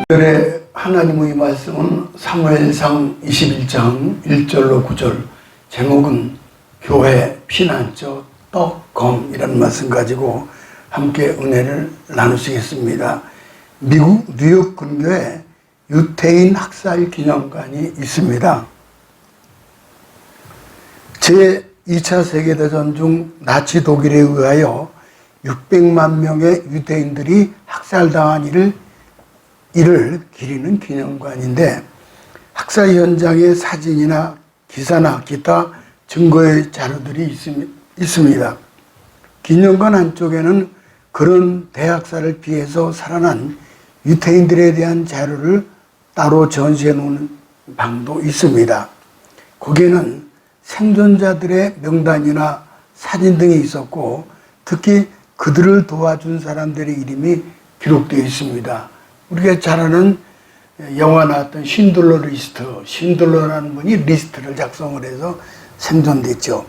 오늘의 하나님의 말씀은 사무엘상 21장 1절로 9절, 제목은 교회 피난처 떡검이라는 말씀 가지고 함께 은혜를 나누시겠습니다. 미국 뉴욕 근교에 유태인 학살 기념관이 있습니다. 제2차 세계대전 중 나치 독일에 의하여 600만 명의 유대인들이 학살당한 이를 기리는 기념관인데, 학살 현장의 사진이나 기사나 기타 증거의 자료들이 있습니다. 기념관 한쪽에는 그런 대학살을 피해서 살아난 유태인들에 대한 자료를 따로 전시해 놓은 방도 있습니다. 거기에는 생존자들의 명단이나 사진 등이 있었고, 특히 그들을 도와준 사람들의 이름이 기록되어 있습니다. 우리가 잘 아는 영화 나왔던 신들러라는 분이 리스트를 작성을 해서 생존됐죠.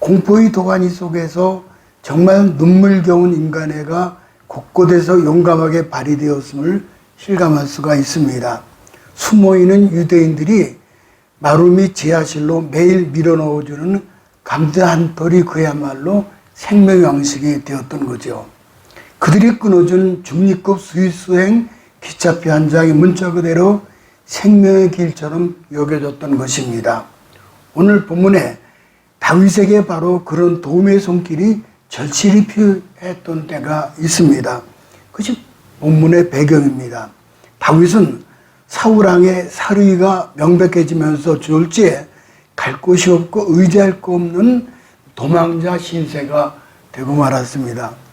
공포의 도가니 속에서 정말 눈물겨운 인간애가 곳곳에서 용감하게 발휘되었음을 실감할 수가 있습니다. 숨어있는 유대인들이 마루 및 지하실로 매일 밀어넣어주는 감자 털이 그야말로 생명양식이 되었던 거죠. 그들이 끊어준 중립급 스위스행 기차표 한 장이 문자 그대로 생명의 길처럼 여겨졌던 것입니다. 오늘 본문에 다윗에게 바로 그런 도움의 손길이 절실히 필요했던 때가 있습니다. 그것이 본문의 배경입니다. 다윗은 사울왕의 사르이가 명백해지면서 졸지에 갈 곳이 없고 의지할 거 없는 도망자 신세가 되고 말았습니다.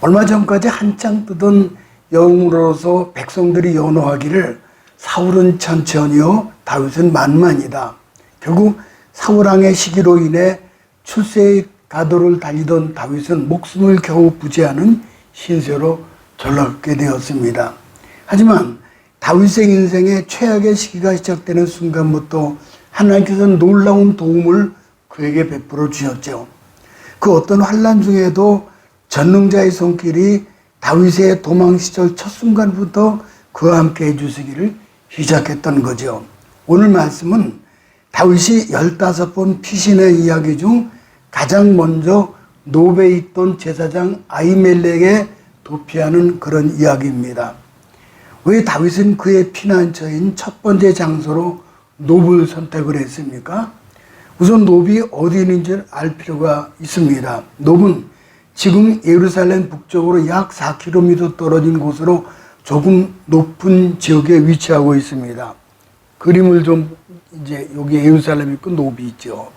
얼마 전까지 한창 뜨던 영웅으로서 백성들이 연호하기를 사울은 천천히요 다윗은 만만이다. 결국 사울왕의 시기로 인해 출세의 가도를 달리던 다윗은 목숨을 겨우 부지하는 신세로 전락하게 되었습니다. 하지만 다윗의 인생의 최악의 시기가 시작되는 순간부터 하나님께서는 놀라운 도움을 그에게 베풀어 주셨죠. 그 어떤 환난 중에도 전능자의 손길이 다윗의 도망 시절 첫 순간부터 그와 함께 해주시기를 시작했던 거죠. 오늘 말씀은 다윗이 15번 피신의 이야기 중 가장 먼저 노베에 있던 제사장 아히멜렉에 도피하는 그런 이야기입니다. 왜 다윗은 그의 피난처인 첫 번째 장소로 노브를 선택을 했습니까? 우선 노브이 어디 있는지 알 필요가 있습니다. 노브는 지금 예루살렘 북쪽으로 약 4km 떨어진 곳으로 조금 높은 지역에 위치하고 있습니다. 그림을 좀 이제 여기 예루살렘 있고 노비 있죠.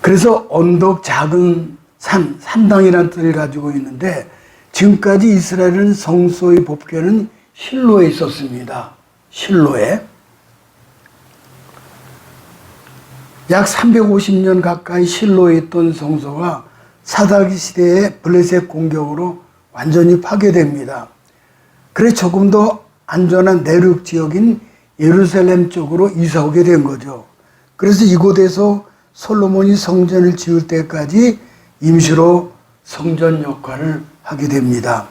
그래서 언덕 작은 산당이라는 뜻을 가지고 있는데, 지금까지 이스라엘은 성소의 법궤는 실로에 있었습니다. 실로에. 약 350년 가까이 실로에 있던 성소가 사사기 시대의 블레셋 공격으로 완전히 파괴됩니다. 그래서 조금 더 안전한 내륙 지역인 예루살렘 쪽으로 이사 오게 된 거죠. 그래서 이곳에서 솔로몬이 성전을 지을 때까지 임시로 성전 역할을 하게 됩니다.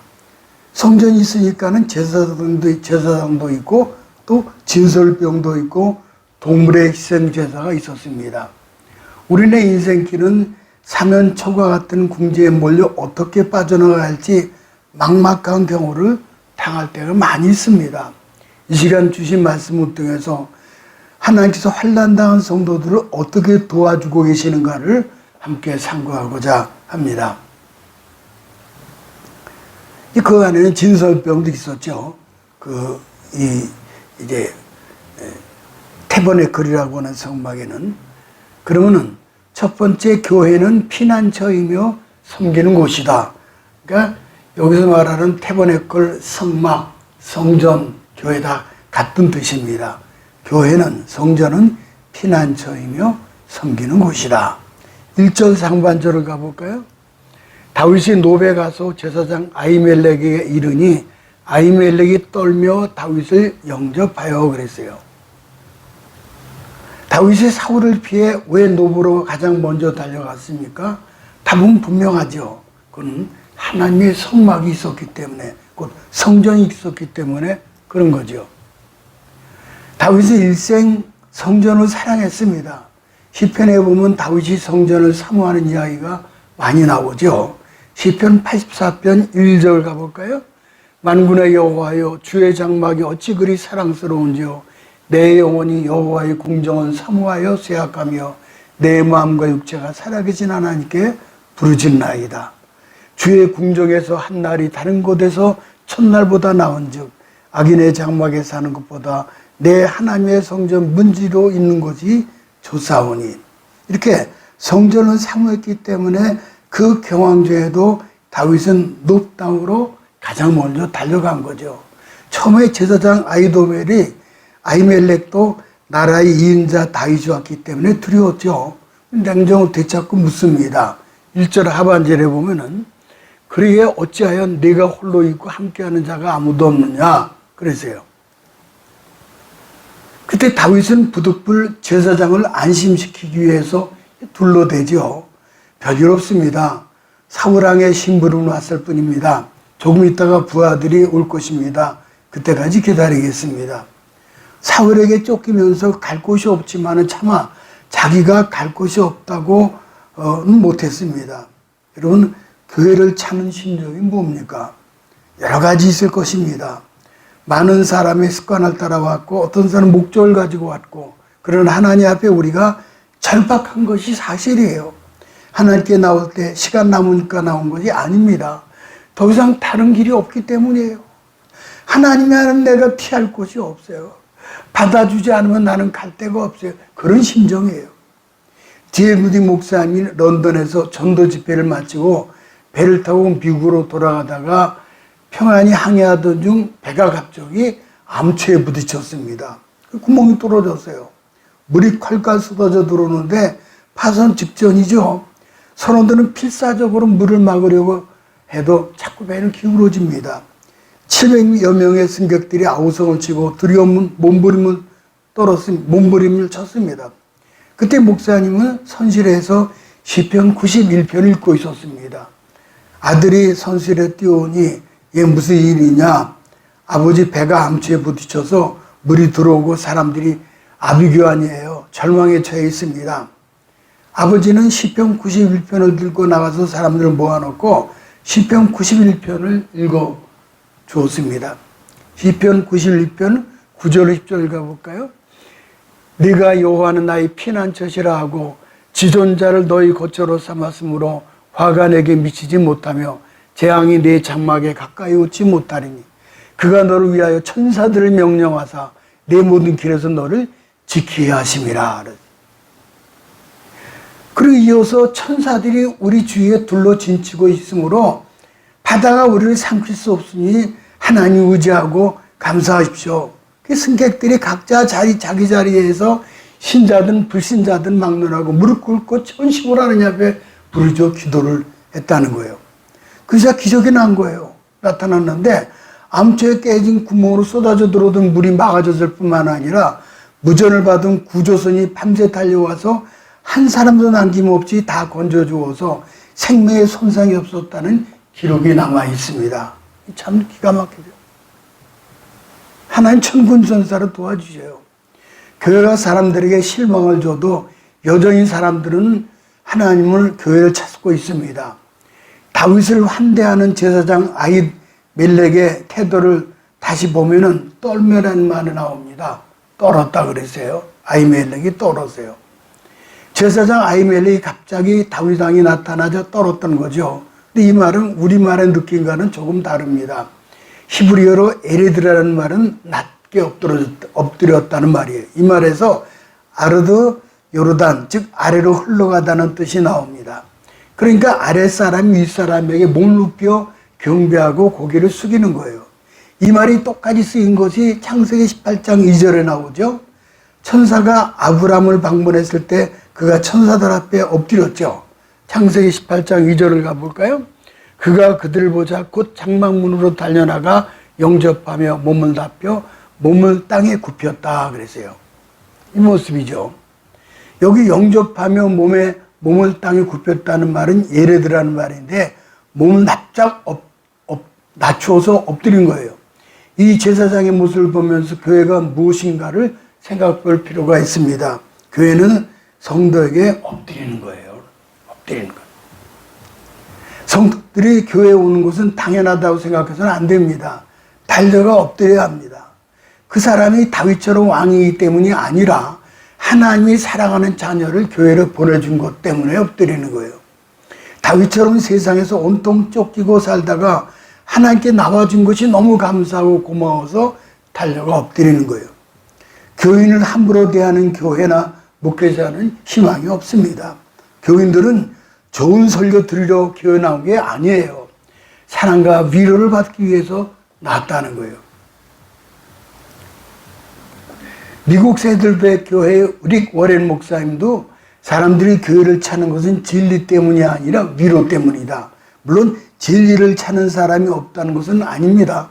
성전이 있으니까는 제사장도 있고 또 진설병도 있고 동물의 희생 제사가 있었습니다. 우리네 인생길은 사면초가 같은 궁지에 몰려 어떻게 빠져나가야 할지 막막한 경우를 당할 때가 많이 있습니다. 이 시간 주신 말씀을 통해서 하나님께서 환난당한 성도들을 어떻게 도와주고 계시는가를 함께 상고하고자 합니다. 그 안에는 진설병도 있었죠. 이제 태버네클이라고 하는 성막에는. 그러면은 첫 번째, 교회는 피난처이며 섬기는 곳이다. 그러니까 여기서 말하는 태버네클, 성막, 성전, 교회 다 같은 뜻입니다. 교회는, 성전은 피난처이며 섬기는 곳이다. 1절 상반절을 가볼까요? 다윗이 노베 가서 제사장 아히멜렉에게 이르니 아히멜렉이 떨며 다윗을 영접하여 그랬어요. 다윗이 사울을 피해 왜 노브로 가장 먼저 달려갔습니까? 답은 분명하죠. 그는 하나님의 성막이 있었기 때문에, 곧 성전이 있었기 때문에 그런 거죠. 다윗은 일생 성전을 사랑했습니다. 시편에 보면 다윗이 성전을 사모하는 이야기가 많이 나오죠. 시편 84편 1절 가볼까요? 만군의 여호와여, 주의 장막이 어찌 그리 사랑스러운지요. 내 영혼이 여호와의 궁정을 사모하여 쇠약하며 내 마음과 육체가 살아계신 하나님께 부르짖나이다. 주의 궁정에서 한 날이 다른 곳에서 첫날보다 나은즉 악인의 장막에 사는 것보다 내 하나님의 성전 문지로 있는 곳이 좋사오니. 이렇게 성전을 사모했기 때문에 그 경황중에도 다윗은 높 땅으로 가장 먼저 달려간 거죠. 처음에 제사장 아히멜렉도 나라의 2인자 다윗이 왔기 때문에 두려웠죠. 냉정을 되찾고 묻습니다. 1절 하반절에 보면은 그러기에 어찌하여 네가 홀로 있고 함께하는 자가 아무도 없느냐 그러세요. 그때 다윗은 부득불 제사장을 안심시키기 위해서 둘러대죠. 별일 없습니다. 사울왕의 심부름을 왔을 뿐입니다. 조금 있다가 부하들이 올 것입니다. 그때까지 기다리겠습니다. 사울에게 쫓기면서 갈 곳이 없지만은 차마 자기가 갈 곳이 없다고는 못했습니다. 여러분, 교회를 찾는 심정이 뭡니까? 여러 가지 있을 것입니다. 많은 사람의 습관을 따라왔고 어떤 사람은 목적을 가지고 왔고, 그러나 하나님 앞에 우리가 절박한 것이 사실이에요. 하나님께 나올 때 시간 남으니까 나온 것이 아닙니다. 더 이상 다른 길이 없기 때문이에요. 하나님이 하는 내가 피할 곳이 없어요. 받아주지 않으면 나는 갈 데가 없어요. 그런 심정이에요. D.L. 무디 목사님이 런던에서 전도 집회를 마치고 배를 타고 미국으로 돌아가다가 평안히 항해하던 중 배가 갑자기 암초에 부딪혔습니다. 구멍이 뚫어졌어요. 물이 콸콸 쏟아져 들어오는데 파손 직전이죠. 선원들은 필사적으로 물을 막으려고 해도 자꾸 배는 기울어집니다. 700여 명의 승객들이 아우성을 치고 두려운 몸부림을 쳤습니다. 그때 목사님은 선실에서 시편 91편 읽고 있었습니다. 아들이 선실에 뛰어오니 이게 무슨 일이냐? 아버지 배가 암초에 부딪혀서 물이 들어오고 사람들이 아비규환이에요. 절망에 처해 있습니다. 아버지는 시편 91편을 들고 나가서 사람들을 모아놓고 시편 91편을 읽어 주었습니다. 시편 91편 9절 10절 읽어볼까요? 네가 여호와는 나의 피난처시라 하고 지존자를 너희 거처로 삼았으므로 화가 내게 미치지 못하며 재앙이 내 장막에 가까이 오지 못하리니 그가 너를 위하여 천사들을 명령하사 내 모든 길에서 너를 지키게 하심이라. 그리고 이어서 천사들이 우리 주위에 둘러 진치고 있으므로 바다가 우리를 삼킬 수 없으니 하나님 의지하고 감사하십시오. 그 승객들이 각자 자기 자리에서 신자든 불신자든 막론하고 무릎 꿇고 천식을 하느님 앞에 부르짖어 기도를 했다는 거예요. 그래서 기적이 난 거예요. 나타났는데 암초에 깨진 구멍으로 쏟아져 들어오던 물이 막아졌을 뿐만 아니라 무전을 받은 구조선이 밤새 달려와서 한 사람도 남김없이 다 건져주어서 생명에 손상이 없었다는 기록이 남아 있습니다. 참 기가 막히죠. 하나님 천군천사로 도와주세요. 교회가 사람들에게 실망을 줘도 여전히 사람들은 하나님을 교회를 찾고 있습니다. 다윗을 환대하는 제사장 아히멜렉의 태도를 다시 보면은 떨매라는 말이 나옵니다. 떨었다 그랬어요. 아히멜렉이 떨었어요. 제사장 아히멜렉이 갑자기 다윗 왕이 나타나자 떨었던 거죠. 근데 이 말은 우리말의 느낌과는 조금 다릅니다. 히브리어로 에레드라는 말은 낮게 엎드렸다는 말이에요. 이 말에서 아르드 요르단, 즉 아래로 흘러가다는 뜻이 나옵니다. 그러니까 아랫사람이 윗사람에게 몸을 눕혀 경배하고 고개를 숙이는 거예요. 이 말이 똑같이 쓰인 것이 창세기 18장 2절에 나오죠. 천사가 아브람을 방문했을 때 그가 천사들 앞에 엎드렸죠. 창세기 18장 2절을 가볼까요? 그가 그들을 보자 곧 장막문으로 달려나가 영접하며 몸을 납혀 몸을 땅에 굽혔다 그랬어요. 이 모습이죠. 여기 영접하며 몸을 땅에 굽혔다는 말은 예레드라는 말인데 몸을 납작 낮추어서 엎드린 거예요. 이 제사장의 모습을 보면서 교회가 무엇인가를 생각할 필요가 있습니다. 교회는 성도에게 엎드리는 거예요. 엎드리는 거. 성도들이 교회에 오는 것은 당연하다고 생각해서는 안 됩니다. 달려가 엎드려야 합니다. 그 사람이 다윗처럼 왕이기 때문이 아니라 하나님이 사랑하는 자녀를 교회로 보내준 것 때문에 엎드리는 거예요. 다윗처럼 세상에서 온통 쫓기고 살다가 하나님께 나와준 것이 너무 감사하고 고마워서 달려가 엎드리는 거예요. 교인을 함부로 대하는 교회나 목회자는 희망이 없습니다. 교인들은 좋은 설교 들으려 교회 나온 게 아니에요. 사랑과 위로를 받기 위해서 나왔다는 거예요. 미국 세들백 교회의 릭 워렌 목사님도 사람들이 교회를 찾는 것은 진리 때문이 아니라 위로 때문이다. 물론 진리를 찾는 사람이 없다는 것은 아닙니다.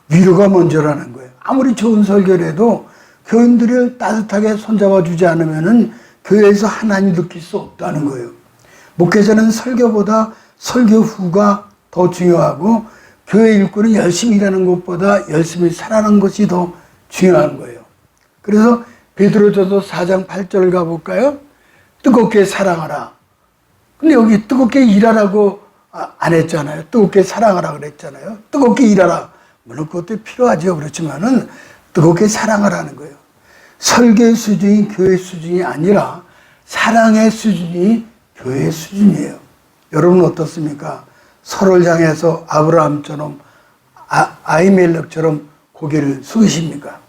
위로가 먼저라는 거예요. 아무리 좋은 설교를 해도 교인들을 따뜻하게 손잡아 주지 않으면 교회에서 하나님 느낄 수 없다는 거예요. 목회자는 설교보다 설교 후가 더 중요하고 교회 일꾼은 열심히 일하는 것보다 열심히 살아가는 것이 더 중요한 거예요. 그래서 베드로전서 4장 8절 가볼까요? 뜨겁게 사랑하라. 근데 여기 뜨겁게 일하라고 안 했잖아요. 뜨겁게 사랑하라 그랬잖아요. 뜨겁게 일하라. 물론 그것도 필요하죠. 그렇지만은 뜨겁게 사랑하라는 거예요. 설교의 수준이 교회 수준이 아니라 사랑의 수준이 교회의 수준이에요. 여러분 어떻습니까? 서로를 향해서 아브라함처럼 아히멜렉처럼 고개를 숙이십니까?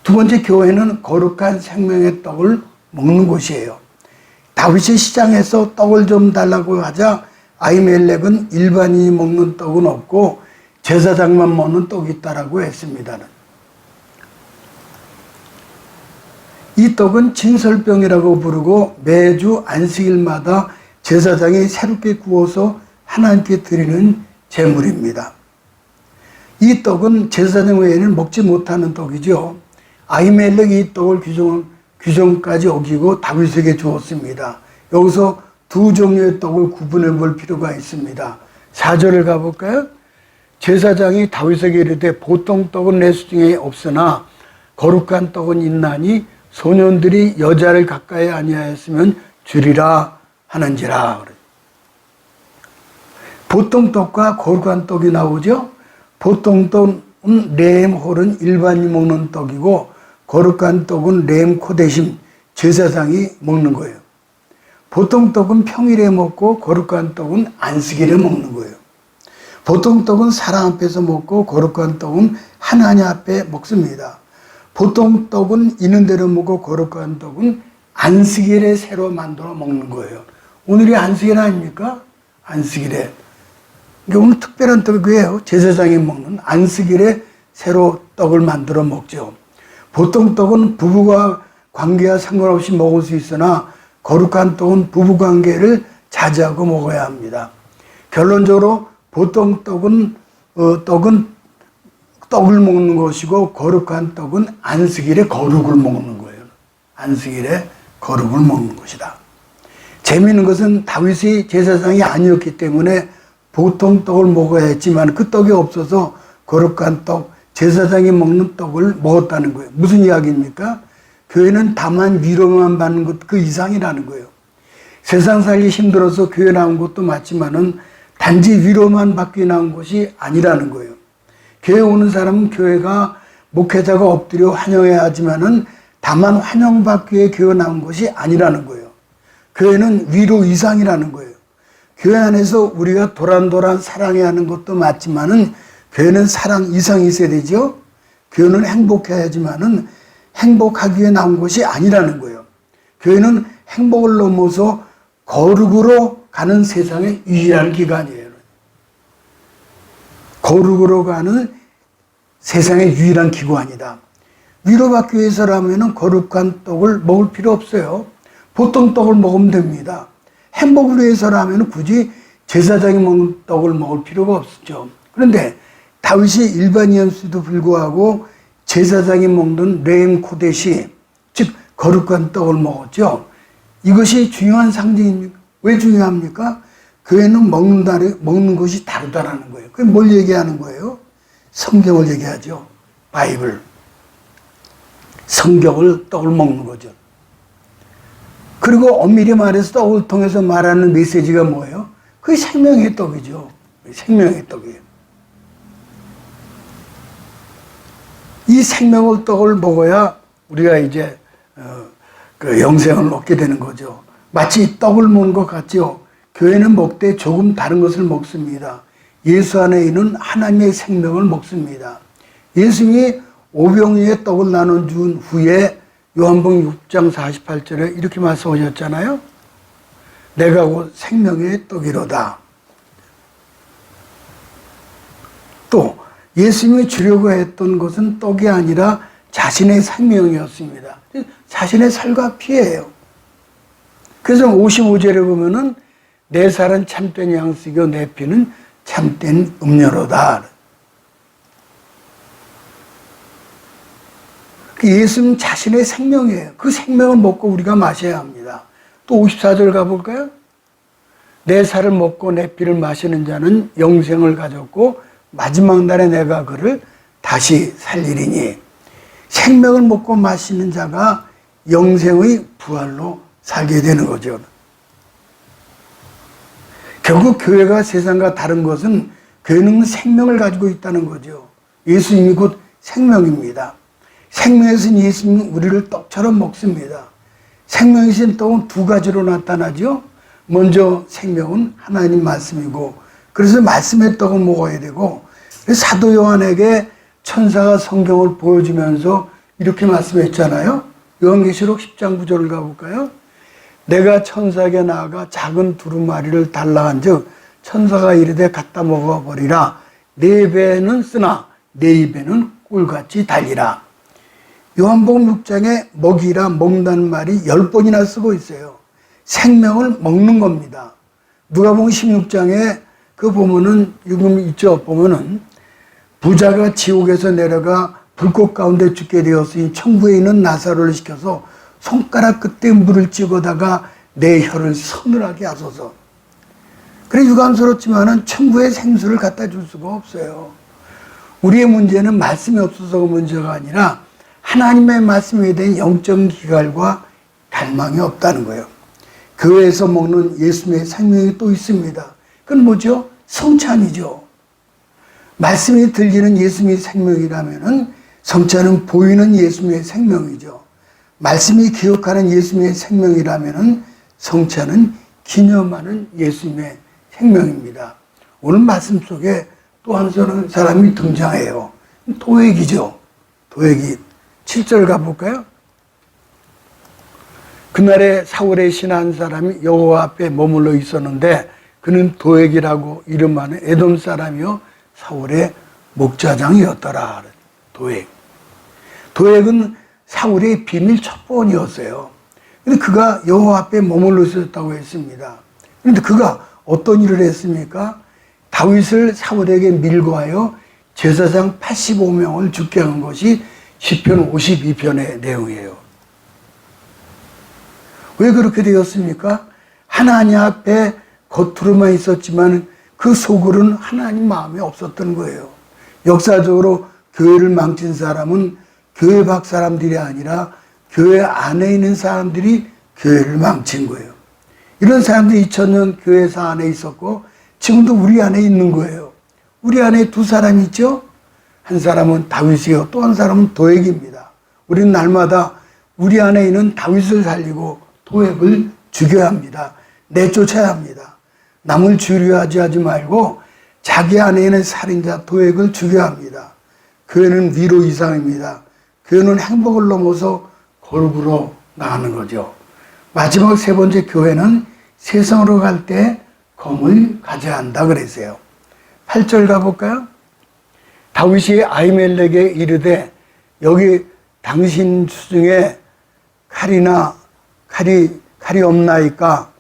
두 번째, 교회는 거룩한 생명의 떡을 먹는 곳이에요. 다윗이 시장에서 떡을 좀 달라고 하자 아히멜렉은 일반인이 먹는 떡은 없고 제사장만 먹는 떡이 있다라고 했습니다. 이 떡은 진설병이라고 부르고 매주 안식일마다 제사장이 새롭게 구워서 하나님께 드리는 제물입니다. 이 떡은 제사장 외에는 먹지 못하는 떡이죠. 아히멜렉이 이 떡을 규정까지 어기고 다윗에게 주었습니다. 여기서 두 종류의 떡을 구분해 볼 필요가 있습니다. 4절을 가볼까요? 제사장이 다윗에게 이르되 보통 떡은 내 수중에 없으나 거룩한 떡은 있나니 소년들이 여자를 가까이 아니하였으면 주리라 하는지라. 보통 떡과 거룩한 떡이 나오죠. 보통 떡은 레헴 홀은 일반인이 먹는 떡이고 거룩한 떡은 레헴 코데심 제사장이 먹는 거예요. 보통 떡은 평일에 먹고 거룩한 떡은 안식일에 먹는 거예요. 보통 떡은 사람 앞에서 먹고 거룩한 떡은 하나님 앞에 먹습니다. 보통 떡은 있는 대로 먹고 거룩한 떡은 안식일에 새로 만들어 먹는 거예요. 오늘이 안식일 아닙니까? 안식일에. 오늘 특별한 떡이에요. 제사장이 먹는 안식일에 새로 떡을 만들어 먹죠. 보통 떡은 부부가 관계와 상관없이 먹을 수 있으나 거룩한 떡은 부부 관계를 자제하고 먹어야 합니다. 결론적으로 보통 떡은 떡을 먹는 것이고 거룩한 떡은 안식일에 거룩을 먹는 거예요. 안식일에 거룩을 먹는 것이다. 재미있는 것은 다윗이 제사장이 아니었기 때문에 보통 떡을 먹어야 했지만 그 떡이 없어서 거룩한 떡, 제사장이 먹는 떡을 먹었다는 거예요. 무슨 이야기입니까? 교회는 다만 위로만 받는 것 그 이상이라는 거예요. 세상 살기 힘들어서 교회 나온 것도 맞지만은 단지 위로만 받기 나온 것이 아니라는 거예요. 교회 오는 사람은 교회가 목회자가 엎드려 환영해야 하지만은 다만 환영받기 위해 교회 나온 것이 아니라는 거예요. 교회는 위로 이상이라는 거예요. 교회 안에서 우리가 도란도란 사랑해야 하는 것도 맞지만은 교회는 사랑 이상이 있어야 되죠. 교회는 행복해야지만은 행복하기 위해 나온 것이 아니라는 거예요. 교회는 행복을 넘어서 거룩으로 가는 세상의 유일한 기관이에요. 거룩으로 가는 세상의 유일한 기관이다. 위로받기 위해서라면 거룩한 떡을 먹을 필요 없어요. 보통 떡을 먹으면 됩니다. 행복을 위해서라면 굳이 제사장이 먹는 떡을 먹을 필요가 없죠. 그런데 다윗이 일반인이었음에도 불구하고 제사장이 먹는 레헴 코데시, 즉 거룩한 떡을 먹었죠. 이것이 중요한 상징입니까? 왜 중요합니까? 교회는 먹는 것이 다르다라는 거예요. 그게 뭘 얘기하는 거예요? 성경을 얘기하죠. 바이블. 성경을, 떡을 먹는 거죠. 그리고 엄밀히 말해서 떡을 통해서 말하는 메시지가 뭐예요? 그게 생명의 떡이죠. 생명의 떡이에요. 이 생명의 떡을 먹어야 우리가 이제 그 영생을 얻게 되는 거죠. 마치 떡을 먹는 것 같죠. 교회는 먹되 조금 다른 것을 먹습니다. 예수 안에 있는 하나님의 생명을 먹습니다. 예수님이 오병이의 떡을 나눠준 후에 요한복음 6장 48절에 이렇게 말씀하셨잖아요. 내가 곧 생명의 떡이로다. 또 예수님이 주려고 했던 것은 떡이 아니라 자신의 생명이었습니다. 자신의 살과 피예요. 그래서 55절에 보면은 내 살은 참된 양식이요 내 피는 참된 음료로다. 예수는 자신의 생명이에요. 그 생명을 먹고 우리가 마셔야 합니다. 또 54절 가볼까요? 내 살을 먹고 내 피를 마시는 자는 영생을 가졌고 마지막 날에 내가 그를 다시 살리리니. 생명을 먹고 마시는 자가 영생의 부활로 살게 되는 거죠. 결국 교회가 세상과 다른 것은 교회는 생명을 가지고 있다는 거죠. 예수님이 곧 생명입니다. 생명이신 예수님은 우리를 떡처럼 먹습니다. 생명이신 떡은 두 가지로 나타나죠. 먼저 생명은 하나님 말씀이고 그래서 말씀의 떡을 먹어야 되고 사도 요한에게 천사가 성경을 보여주면서 이렇게 말씀했잖아요. 요한계시록 10장 9절을 가볼까요? 내가 천사에게 나아가 작은 두루마리를 달라 한즉 천사가 이르되 갖다 먹어버리라. 내 배는 쓰나 내 입에는 꿀같이 달리라. 요한복음 6장에 먹이라 먹는다는 말이 10번이나 쓰고 있어요. 생명을 먹는 겁니다. 누가복음 16장에 그 보면은 지금 있죠. 보면은 부자가 지옥에서 내려가 불꽃 가운데 죽게 되었으니 천국에 있는 나사로를 시켜서 손가락 끝에 물을 찍어다가 내 혀를 서늘하게 하소서. 그래 유감스럽지만은 천국의 생수를 갖다 줄 수가 없어요. 우리의 문제는 말씀이 없어서가 문제가 아니라 하나님의 말씀에 대한 영적 기갈과 갈망이 없다는 거예요. 교회에서 먹는 예수님의 생명이 또 있습니다. 그건 뭐죠? 성찬이죠. 말씀이 들리는 예수님의 생명이라면은 성찬은 보이는 예수님의 생명이죠. 말씀이 기억하는 예수님의 생명이라면은 성찬은 기념하는 예수님의 생명입니다. 오늘 말씀 속에 또 한 사람이 등장해요. 도액이죠. 도액이. 7절 가볼까요? 그날에 사울의 신 한 사람이 여호와 앞에 머물러 있었는데 그는 도액이라고 이름하는 에돔 사람이요 사울의 목자장이었더라. 도액. 도액은 사울의 비밀 첩보원이었어요. 근데 그가 여호와 앞에 머물러 있었다고 했습니다. 그런데 그가 어떤 일을 했습니까? 다윗을 사울에게 밀고하여 제사장 85명을 죽게 한 것이 시편 52편의 내용이에요. 왜 그렇게 되었습니까? 하나님 앞에 겉으로만 있었지만 그 속으로는 하나님 마음이 없었던 거예요. 역사적으로 교회를 망친 사람은 교회 밖 사람들이 아니라 교회 안에 있는 사람들이 교회를 망친 거예요. 이런 사람들이 2000년 교회사 안에 있었고 지금도 우리 안에 있는 거예요. 우리 안에 두 사람이 있죠? 한 사람은 다윗이요 또 한 사람은 도액입니다. 우리는 날마다 우리 안에 있는 다윗을 살리고 도액을 죽여야 합니다. 내쫓아야 합니다. 남을 주류하지 하지 말고 자기 안에 있는 살인자 도액을 죽여야 합니다. 교회는 위로 이상입니다. 교회는 행복을 넘어서 골고루 나가는 거죠. 마지막 세 번째 교회는 세상으로 갈 때 검을 가져야 한다 그랬어요. 8절 가볼까요? 다윗이 아히멜렉에게 이르되 여기 당신 수중에 칼이 없나이까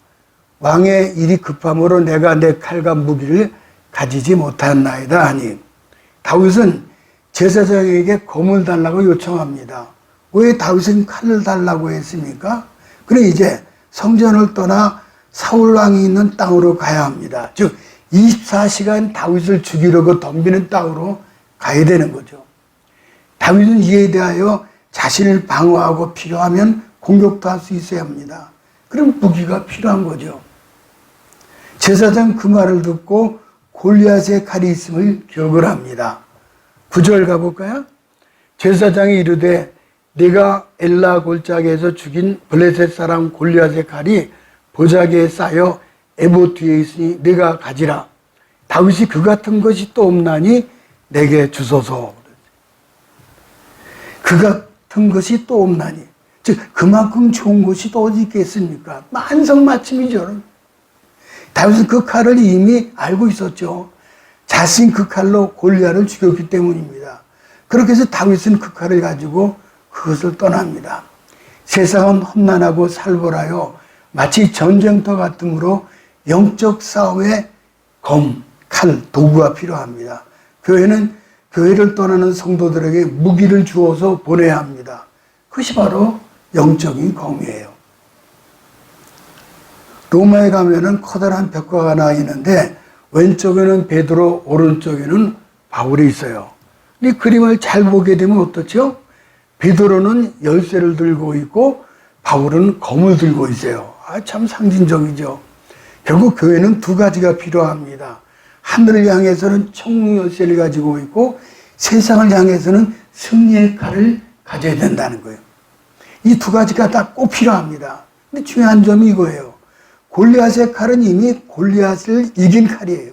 왕의 일이 급함으로 내가 내 칼과 무기를 가지지 못하나이다 하니 다윗은 제사장에게 검을 달라고 요청합니다. 왜 다윗은 칼을 달라고 했습니까? 그래 이제 성전을 떠나 사울 왕이 있는 땅으로 가야 합니다. 즉 24시간 다윗을 죽이려고 덤비는 땅으로 가야 되는 거죠. 다윗은 이에 대하여 자신을 방어하고 필요하면 공격도 할 수 있어야 합니다. 그럼 무기가 필요한 거죠. 제사장 그 말을 듣고 골리앗의 칼이 있음을 기억을 합니다. 9절 가볼까요? 제사장이 이르되 네가 엘라 골짜기에서 죽인 블레셋 사람 골리앗의 칼이 보자기에 쌓여 에봇 뒤에 있으니 네가 가지라. 다윗이 그 같은 것이 또 없나니 내게 주소서. 그 같은 것이 또 없나니. 즉 그만큼 좋은 것이 또 어디 있겠습니까? 만성맞춤이죠. 다윗은 그 칼을 이미 알고 있었죠. 자신 그 칼로 골리앗을 죽였기 때문입니다. 그렇게 해서 다윗은 그 칼을 가지고 그것을 떠납니다. 세상은 험난하고 살벌하여 마치 전쟁터 같으므로 영적 싸움에 검, 칼, 도구가 필요합니다. 교회를 떠나는 성도들에게 무기를 주어서 보내야 합니다. 그것이 바로 영적인 검이에요. 로마에 가면은 커다란 벽화가 하나 있는데 왼쪽에는 베드로, 오른쪽에는 바울이 있어요. 이 그림을 잘 보게 되면 어떻죠? 베드로는 열쇠를 들고 있고 바울은 검을 들고 있어요. 참 상징적이죠. 결국 교회는 두 가지가 필요합니다. 하늘을 향해서는 청룡 열쇠를 가지고 있고 세상을 향해서는 승리의 칼을 가져야 된다는 거예요. 이 두 가지가 다 꼭 필요합니다. 근데 중요한 점이 이거예요. 골리앗의 칼은 이미 골리앗을 이긴 칼이에요.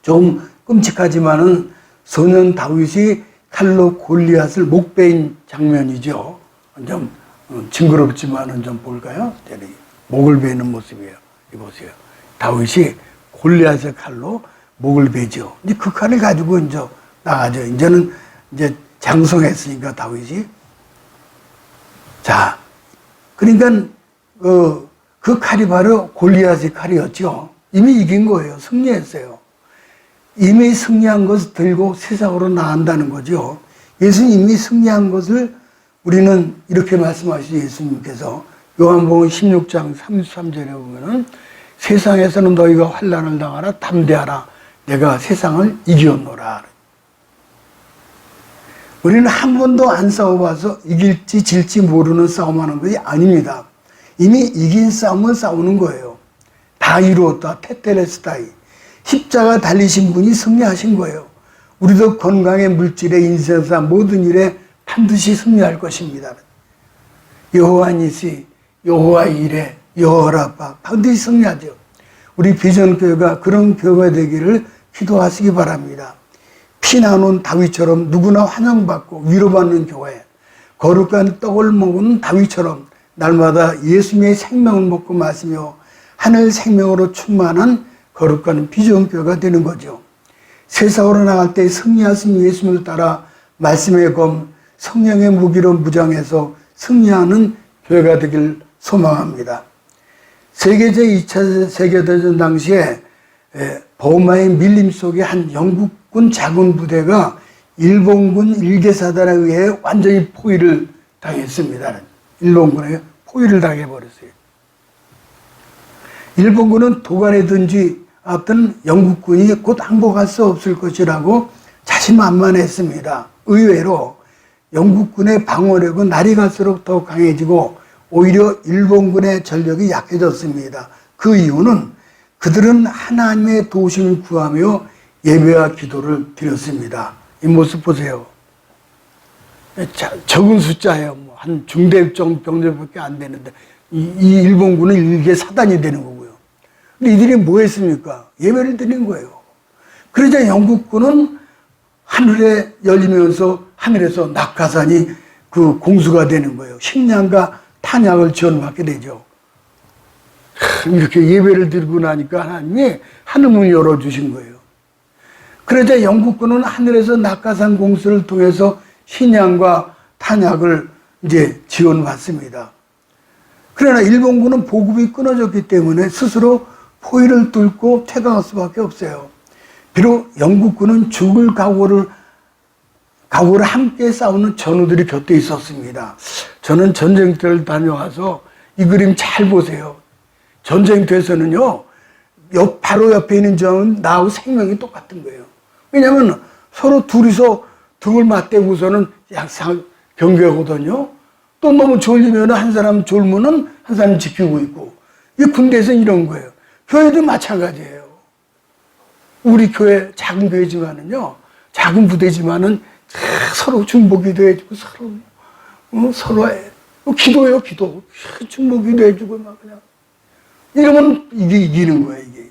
좀 끔찍하지만은 소년 다윗이 칼로 골리앗을 목베인 장면이죠. 좀 징그럽지만은 좀 볼까요? 목을 베는 모습이에요. 이보세요. 다윗이 골리앗의 칼로 목을 베죠. 이제 그 칼을 가지고 이제 나가죠. 이제는 이제 장성했으니까 다윗이. 자, 그러니까 그 칼이 바로 골리앗의 칼이었죠. 이미 이긴 거예요. 승리했어요. 이미 승리한 것을 들고 세상으로 나간다는 거죠. 예수님 이미 승리한 것을 우리는 이렇게 말씀하시죠. 예수님께서 요한복음 16장 33절에 보면은 세상에서는 너희가 환난을 당하라 담대하라 내가 세상을 이겼노라. 우리는 한 번도 안 싸워봐서 이길지 질지 모르는 싸움하는 것이 아닙니다. 이미 이긴 싸움은 싸우는 거예요. 다 이루었다. 테텔레스타이. 십자가 달리신 분이 승리하신 거예요. 우리도 건강에 물질에 인생사 모든 일에 반드시 승리할 것입니다. 여호와 니시, 여호와 이레, 여호와 라파 반드시 승리하죠. 우리 비전교회가 그런 교회가 되기를 기도하시기 바랍니다. 피나눈 다윗처럼 누구나 환영받고 위로받는 교회, 거룩한 떡을 먹은 다윗처럼 날마다 예수님의 생명을 먹고 마시며 하늘 생명으로 충만한 거룩한 비전교회가 되는 거죠. 세상으로 나갈 때 승리하신 예수님을 따라 말씀의 검, 성령의 무기로 무장해서 승리하는 교회가 되길 소망합니다. 세계 제2차 세계대전 당시에 버마의 밀림 속에 한 영국군 작은 부대가 일본군 일개사단에 의해 완전히 포위를 당했습니다. 일본군에 포위를 당해버렸어요. 일본군은 도관에든지 어떤 영국군이 곧 항복할 수 없을 것이라고 자신만만했습니다. 의외로 영국군의 방어력은 날이 갈수록 더 강해지고 오히려 일본군의 전력이 약해졌습니다. 그 이유는 그들은 하나님의 도우심을 구하며 예배와 기도를 드렸습니다. 이 모습 보세요. 적은 숫자예요. 한 중대병 병력밖에 안 되는데 이 일본군은 일개 사단이 되는 거고요. 근데 이들이 뭐 했습니까? 예배를 드린 거예요. 그러자 영국군은 하늘에 열리면서 하늘에서 낙하산이 그 공수가 되는 거예요. 식량과 탄약을 지원받게 되죠. 이렇게 예배를 드리고 나니까 하나님이 하늘문을 열어주신 거예요. 그러자 영국군은 하늘에서 낙하산 공수를 통해서 식량과 탄약을 이제 지원받습니다. 그러나 일본군은 보급이 끊어졌기 때문에 스스로 포위를 뚫고 퇴각할 수밖에 없어요. 비록 영국군은 죽을 각오를 함께 싸우는 전우들이 곁에 있었습니다. 저는 전쟁터를 다녀와서 이 그림 잘 보세요. 전쟁터에서는요, 바로 옆에 있는 저는 나하고 생명이 똑같은 거예요. 왜냐하면 서로 둘이서 등을 맞대고서는 약상 경계하거든요. 또 너무 졸리면 한 사람 졸면은 한 사람 지키고 있고. 이 군대에서는 이런 거예요. 교회도 마찬가지예요. 우리 교회 작은 교회지만은요, 작은 부대지만은 서로 중보기도 해주고 서로 기도해요, 기도. 중보기도 해주고 막 그냥. 이러면 이게 이기는 거예요, 이게.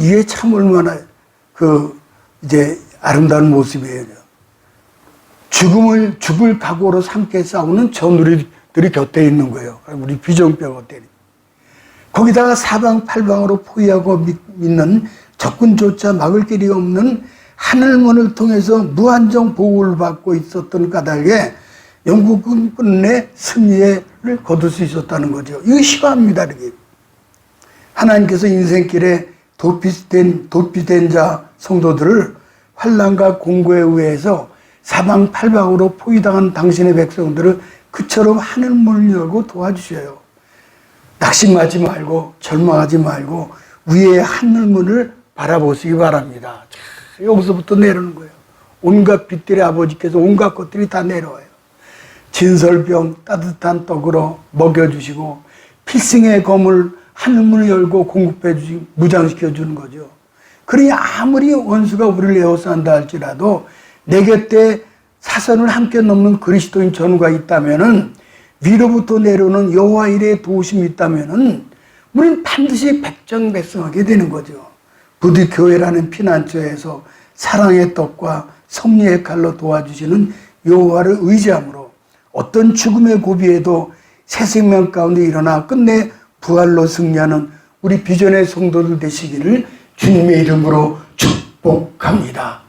이게 참 얼마나 이제 아름다운 모습이에요. 죽을 각오로 함께 싸우는 전우리들이 곁에 있는 거예요. 우리 비정병어들이. 거기다가 사방팔방으로 포위하고 믿는 적군조차 막을 길이 없는 하늘문을 통해서 무한정 보호를 받고 있었던 까닭에 영국군의 승리를 거둘 수 있었다는 거죠. 이거 시가합니다, 이게. 하나님께서 인생길에 도피된 자 성도들을 환난과 공고에 의해서 사방팔방으로 포위당한 당신의 백성들을 그처럼 하늘문을 열고 도와주셔요. 낙심하지 말고 절망하지 말고 위에 하늘문을 바라보시기 바랍니다. 여기서부터 내려오는 거예요. 온갖 빛들의 아버지께서 온갖 것들이 다 내려와요. 진설병 따뜻한 떡으로 먹여주시고 필승의 검을 하늘문을 열고 공급해 주시고 무장시켜 주는 거죠. 그러니 아무리 원수가 우리를 에워싼다 할지라도 내 곁에 사선을 함께 넘는 그리스도인 전우가 있다면은 위로부터 내려오는 여호와 일의 도우심이 있다면은 우리는 반드시 백전백승하게 되는 거죠. 부디 교회라는 피난처에서 사랑의 떡과 섭리의 칼로 도와주시는 여호와를 의지함으로 어떤 죽음의 고비에도 새 생명 가운데 일어나 끝내 부활로 승리하는 우리 비전의 성도들 되시기를 주님의 이름으로 축복합니다.